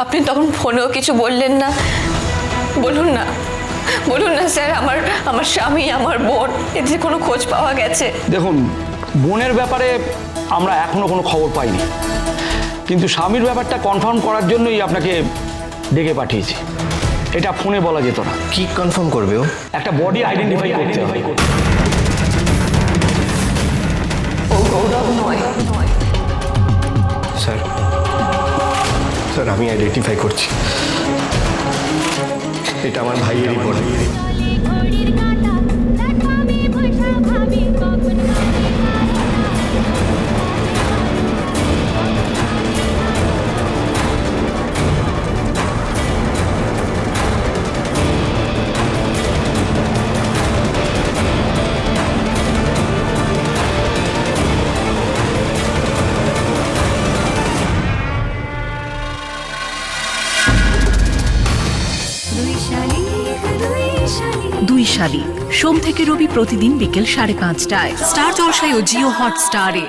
আপনি তখন ফোনেও কিছু বললেন না? বলুন না, বলুন না স্যার, আমার স্বামী, আমার বোন, এদের কোনো খোঁজ পাওয়া গেছে? দেখুন, বোনের ব্যাপারে আমরা এখনো কোনো খবর পাইনি, কিন্তু স্বামীর ব্যাপারটা কনফার্ম করার জন্যই আপনাকে ডেকে পাঠিয়েছি। এটা ফোনে বলা যেত না। কি কনফার্ম করবে ও? একটা বডি আইডেন্টিফাই করতে হবে। ও গৌরব নয়। স্যার, স্যার আমি আইডেন্টিফাই করছি, এটা আমার ভাইয়েরই বডি। দুই শালী, সোম থেকে রবি প্রতিদিন বিকেল 5:30টায় স্টার জলসায় ও জিও হটস্টারে।